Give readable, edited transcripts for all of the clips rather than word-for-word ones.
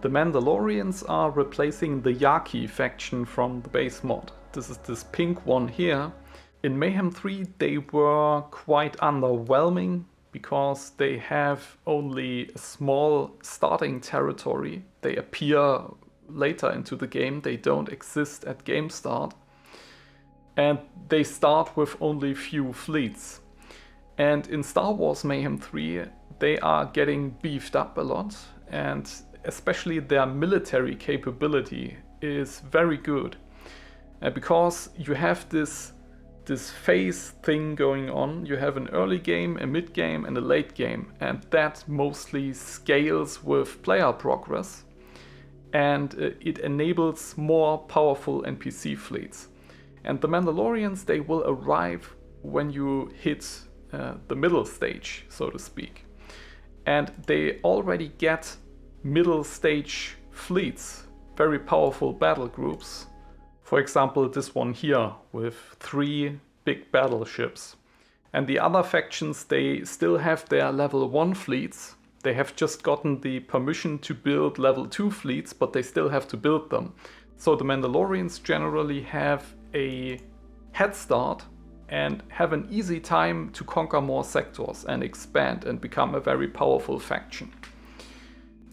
The Mandalorians are replacing the Yaki faction from the base mod. This is this pink one here. In Mayhem 3 they were quite underwhelming because they have only a small starting territory. They appear later into the game, they don't exist at game start. And they start with only few fleets. And in Star Wars Mayhem 3 they are getting beefed up a lot, and especially their military capability is very good. Because you have this phase thing going on. You have an early game, a mid game and a late game, and that mostly scales with player progress, and it enables more powerful NPC fleets. And the Mandalorians, they will arrive when you hit the middle stage, so to speak. And they already get middle stage fleets, very powerful battle groups. For example, this one here with 3 big battleships. And the other factions, they still have their level 1 fleets. They have just gotten the permission to build level 2 fleets, but they still have to build them. So the Mandalorians generally have a head start and have an easy time to conquer more sectors and expand and become a very powerful faction.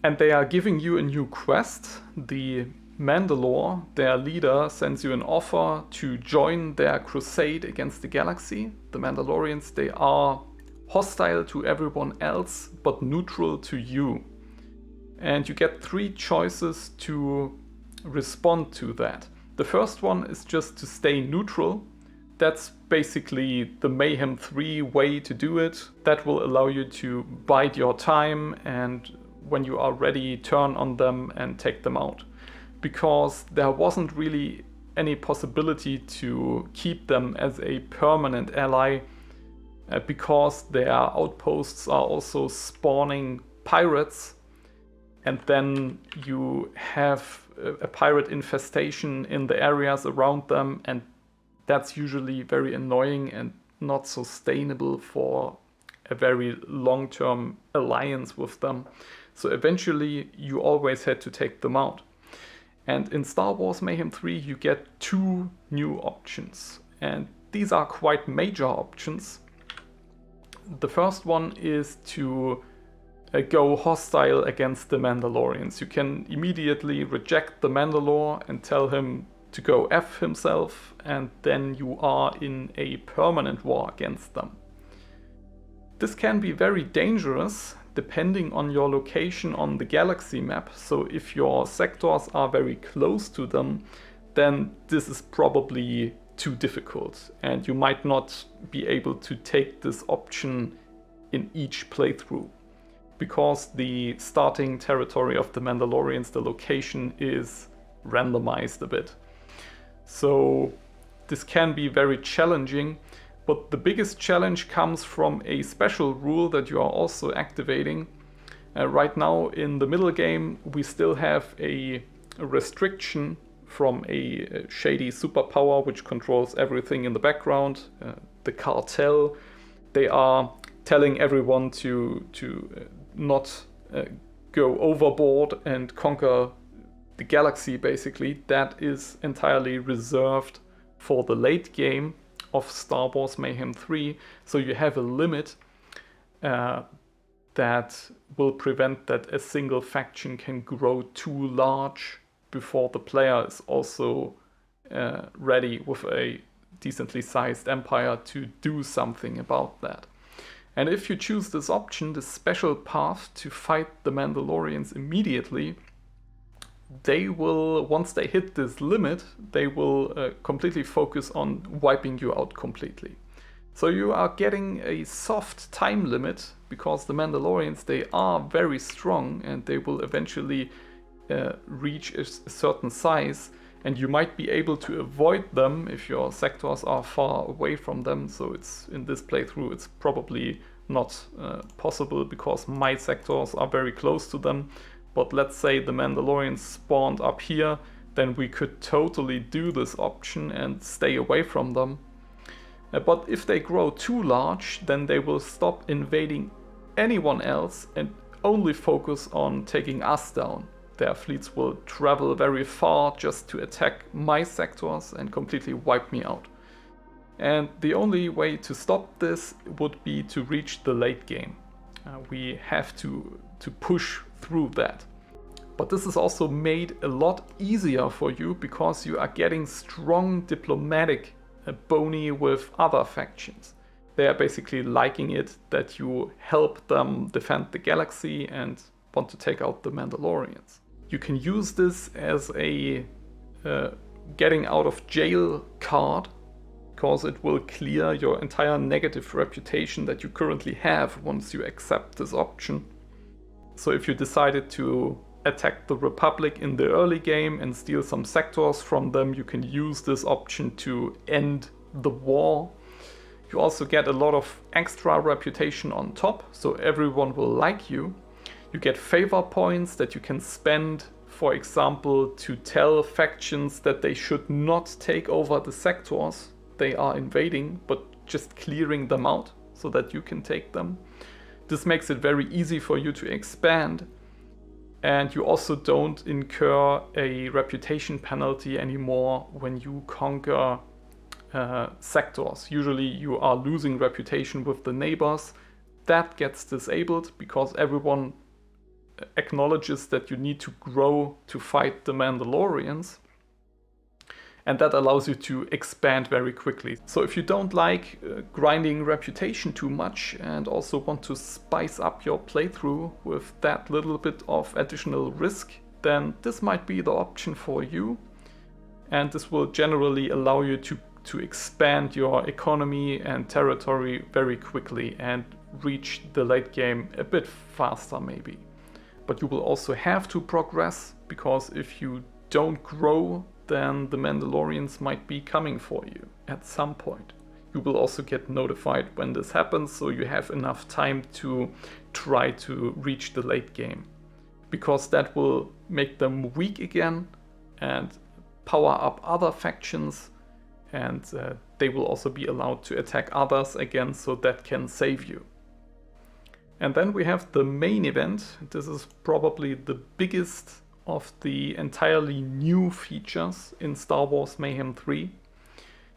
And they are giving you a new quest. The Mandalore, their leader, sends you an offer to join their crusade against the galaxy. The Mandalorians, they are hostile to everyone else, but neutral to you. And you get 3 choices to respond to that. The first one is just to stay neutral. That's basically the Mayhem 3 way to do it. That will allow you to bide your time and when you are ready, turn on them and take them out. Because there wasn't really any possibility to keep them as a permanent ally, because their outposts are also spawning pirates, and then you have a pirate infestation in the areas around them, and that's usually very annoying and not sustainable for a very long-term alliance with them. So eventually you always had to take them out. And in Star Wars Mayhem 3 you get 2 new options, and these are quite major options. The first one is to go hostile against the Mandalorians. You can immediately reject the Mandalore and tell him to go F himself, and then you are in a permanent war against them. This can be very dangerous depending on your location on the galaxy map. So if your sectors are very close to them, then this is probably too difficult and you might not be able to take this option in each playthrough, because the starting territory of the Mandalorians, the location is randomized a bit. So this can be very challenging. But the biggest challenge comes from a special rule that you are also activating. Right now in the middle game we still have a restriction from a shady superpower which controls everything in the background, the cartel. They are telling everyone to not go overboard and conquer the galaxy basically. That is entirely reserved for the late game of Star Wars Mayhem 3, so you have a limit that will prevent that a single faction can grow too large before the player is also ready with a decently sized empire to do something about that. And if you choose this option, this special path to fight the Mandalorians immediately, they will, once they hit this limit, they will completely focus on wiping you out completely. So you are getting a soft time limit, because the Mandalorians, they are very strong and they will eventually reach a certain size, and you might be able to avoid them if your sectors are far away from them. So it's in this playthrough it's probably not possible because my sectors are very close to them. But let's say the Mandalorians spawned up here, then we could totally do this option and stay away from them. But if they grow too large, then they will stop invading anyone else and only focus on taking us down. their fleets will travel very far just to attack my sectors and completely wipe me out. And the only way to stop this would be to reach the late game. We have to push through that. But this is also made a lot easier for you because you are getting strong diplomatic boni with other factions. They are basically liking it that you help them defend the galaxy and want to take out the Mandalorians. You can use this as a getting out of jail card, because it will clear your entire negative reputation that you currently have once you accept this option. So if you decided to attack the Republic in the early game and steal some sectors from them, you can use this option to end the war. You also get a lot of extra reputation on top, so everyone will like you. You get favor points that you can spend, for example, to tell factions that they should not take over the sectors they are invading, but just clearing them out so that you can take them. This makes it very easy for you to expand, and you also don't incur a reputation penalty anymore when you conquer sectors. Usually you are losing reputation with the neighbors. That gets disabled because everyone acknowledges that you need to grow to fight the Mandalorians. And that allows you to expand very quickly. So if you don't like grinding reputation too much and also want to spice up your playthrough with that little bit of additional risk, then this might be the option for you. And this will generally allow you to expand your economy and territory very quickly and reach the late game a bit faster maybe. But you will also have to progress, because if you don't grow, then the Mandalorians might be coming for you at some point. You will also get notified when this happens, so you have enough time to try to reach the late game, because that will make them weak again and power up other factions, and they will also be allowed to attack others again, so that can save you. And then we have the main event. This is probably the biggest of the entirely new features in Star Wars Mayhem 3.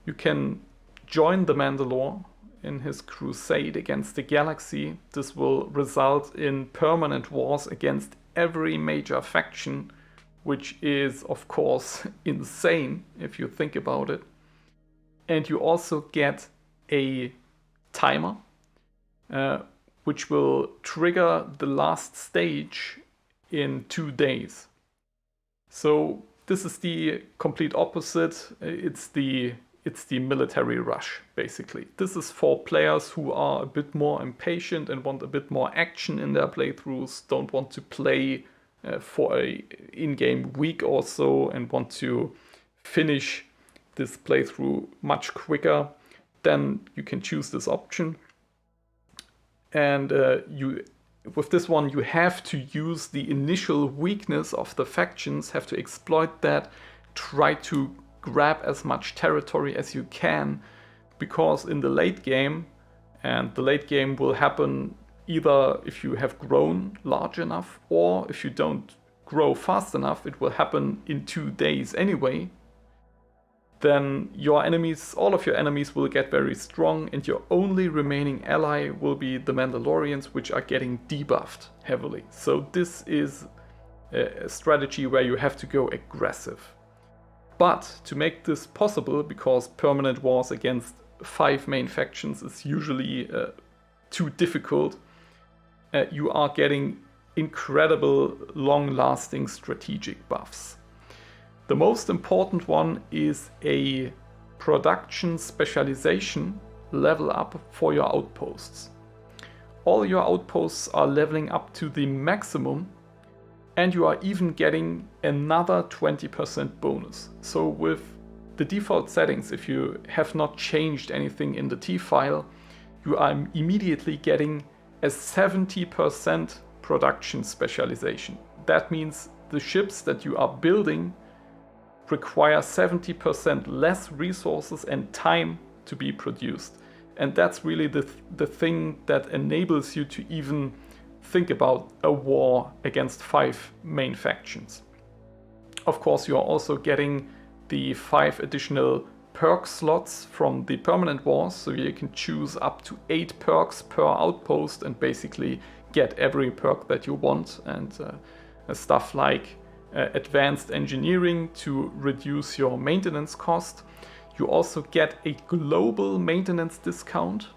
You can join the Mandalore in his crusade against the galaxy. This will result in permanent wars against every major faction, which is of course insane if you think about it. And you also get a timer which will trigger the last stage in 2 days. So this is the complete opposite. It's the military rush, basically. This is for players who are a bit more impatient and want a bit more action in their playthroughs, don't want to play for a in-game week or so and want to finish this playthrough much quicker. Then you can choose this option. And with this one, you have to use the initial weakness of the factions, have to exploit that, try to grab as much territory as you can, because in the late game, and the late game will happen either if you have grown large enough, or if you don't grow fast enough, it will happen in 2 days anyway. Then your enemies, all of your enemies will get very strong, and your only remaining ally will be the Mandalorians, which are getting debuffed heavily. So this is a strategy where you have to go aggressive. But to make this possible, because permanent wars against 5 main factions is usually too difficult, you are getting incredible long-lasting strategic buffs. The most important one is a production specialization level up for your outposts. All your outposts are leveling up to the maximum, and you are even getting another 20% bonus. So with the default settings, if you have not changed anything in the T file, you are immediately getting a 70% production specialization. That means the ships that you are building require 70% less resources and time to be produced. And that's really the thing that enables you to even think about a war against 5 main factions. Of course, you are also getting the 5 additional perk slots from the permanent wars, so you can choose up to 8 perks per outpost and basically get every perk that you want, and stuff like advanced engineering to reduce your maintenance cost. You also get a global maintenance discount,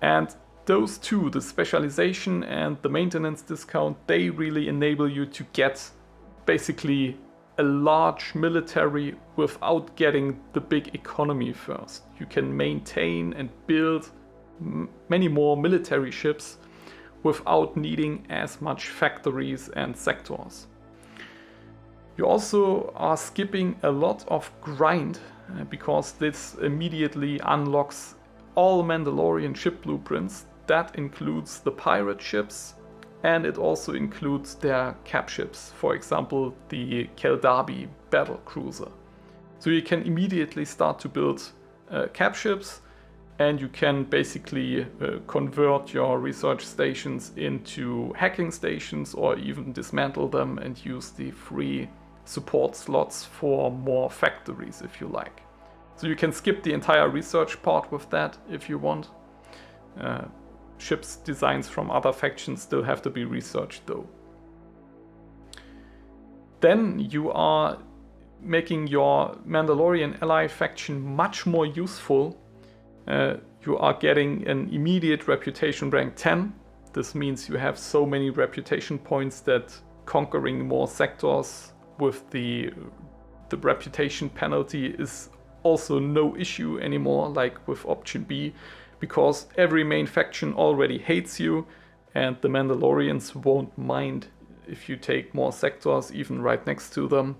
and those two, the specialization and the maintenance discount, they really enable you to get basically a large military without getting the big economy first. You can maintain and build many more military ships without needing as much factories and sectors. You also are skipping a lot of grind because this immediately unlocks all Mandalorian ship blueprints. That includes the pirate ships, and it also includes their cap ships, for example the Keldabi battle cruiser. So you can immediately start to build cap ships, and you can basically convert your research stations into hacking stations, or even dismantle them and use the free support slots for more factories if you like. So you can skip the entire research part with that if you want. Ships designs from other factions still have to be researched though. Then you are making your Mandalorian ally faction much more useful. You are getting an immediate reputation rank 10. This means you have so many reputation points that conquering more sectors with the reputation penalty is also no issue anymore, like with option B, because every main faction already hates you, and the Mandalorians won't mind if you take more sectors even right next to them,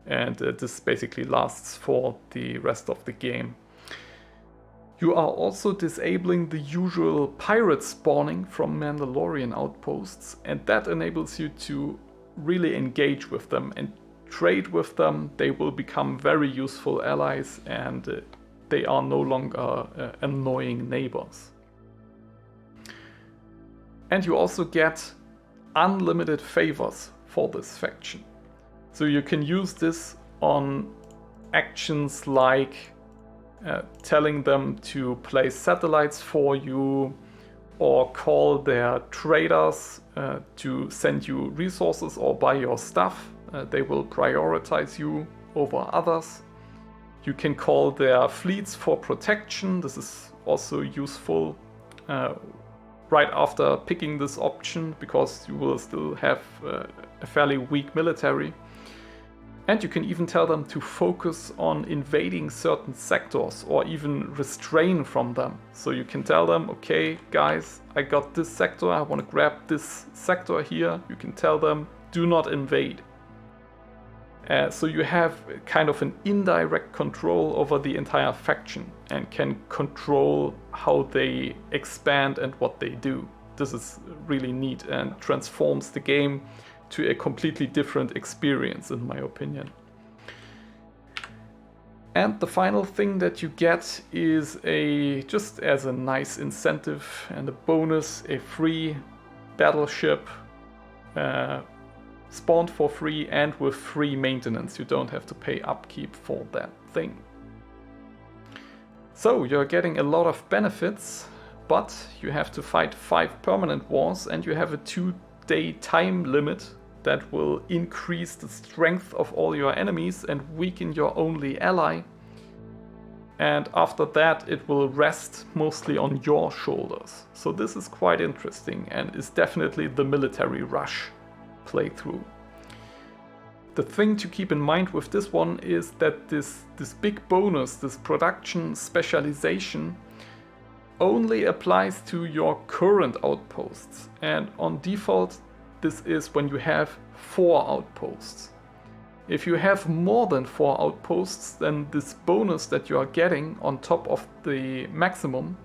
and this basically lasts for the rest of the game. You are also disabling the usual pirate spawning from Mandalorian outposts, and that enables you to really engage with them and trade with them. They will become very useful allies, and they are no longer annoying neighbors. And you also get unlimited favors for this faction. So you can use this on actions like telling them to place satellites for you, or call their traders to send you resources or buy your stuff. They will prioritize you over others. You can call their fleets for protection. This is also useful right after picking this option, because you will still have a fairly weak military. And you can even tell them to focus on invading certain sectors or even restrain from them. So you can tell them, okay guys, I got this sector, I want to grab this sector here. You can tell them, do not invade. So you have kind of an indirect control over the entire faction and can control how they expand and what they do. This is really neat and transforms the game to a completely different experience, in my opinion. And the final thing that you get is just as a nice incentive and a bonus, a free battleship spawned for free and with free maintenance. You don't have to pay upkeep for that thing. So you're getting a lot of benefits, but you have to fight 5 permanent wars, and you have a 2-day time limit that will increase the strength of all your enemies and weaken your only ally. And after that it will rest mostly on your shoulders. So this is quite interesting and is definitely the military rush playthrough. The thing to keep in mind with this one is that this big bonus, this production specialization, only applies to your current outposts, and on default this is when you have 4 outposts. If you have more than 4 outposts, then this bonus that you are getting on top of the maximum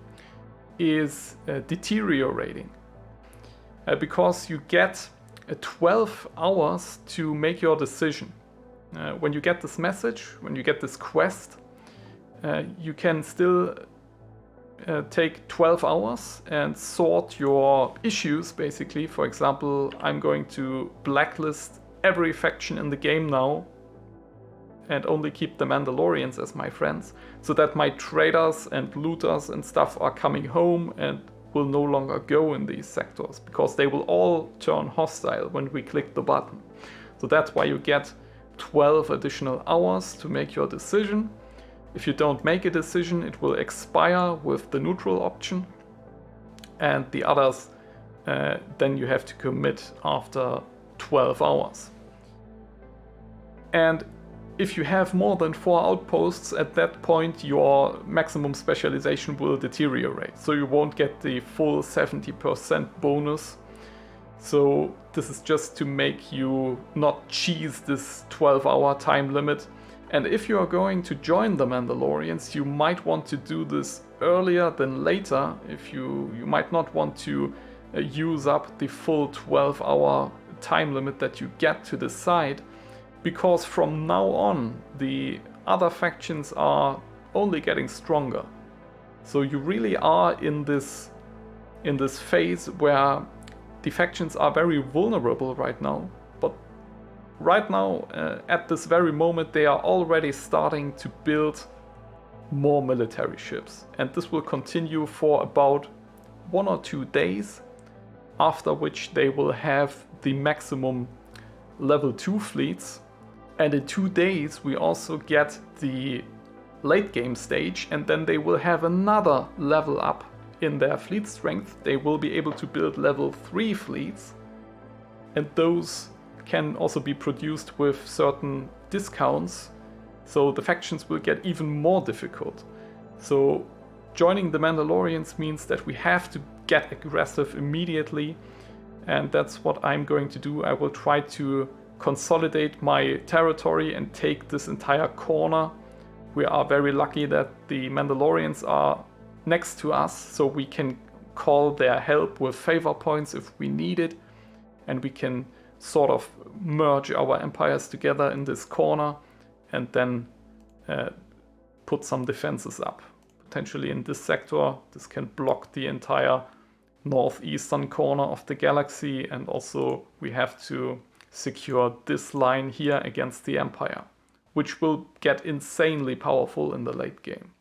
is deteriorating. Because you get 12 hours to make your decision. When you get this message, when you get this quest, you can still take 12 hours and sort your issues, basically. For example, I'm going to blacklist every faction in the game now and only keep the Mandalorians as my friends, so that my traders and looters and stuff are coming home and will no longer go in these sectors, because they will all turn hostile when we click the button. So that's why you get 12 additional hours to make your decision. If you don't make a decision, it will expire with the neutral option, and the others then you have to commit after 12 hours. And if you have more than 4 outposts, at that point your maximum specialization will deteriorate, so you won't get the full 70% bonus. So this is just to make you not cheese this 12-hour time limit. And if you are going to join the Mandalorians, you might want to do this earlier than later. If you might not want to use up the full 12-hour time limit that you get to decide, because from now on the other factions are only getting stronger. So you really are in this phase where the factions are very vulnerable right now, but right now at this very moment they are already starting to build more military ships, and this will continue for about 1 or 2 days, after which they will have the maximum level 2 fleets. And in 2 days we also get the late game stage, and then they will have another level up in their fleet strength. They will be able to build level 3 fleets, and those can also be produced with certain discounts, so the factions will get even more difficult. So joining the Mandalorians means that we have to get aggressive immediately, and that's what I'm going to do. I will try to consolidate my territory and take this entire corner. We are very lucky that the Mandalorians are next to us, so we can call their help with favor points if we need it, and we can sort of merge our empires together in this corner and then put some defenses up. Potentially in this sector, this can block the entire northeastern corner of the galaxy, and also we have to secure this line here against the Empire, which will get insanely powerful in the late game.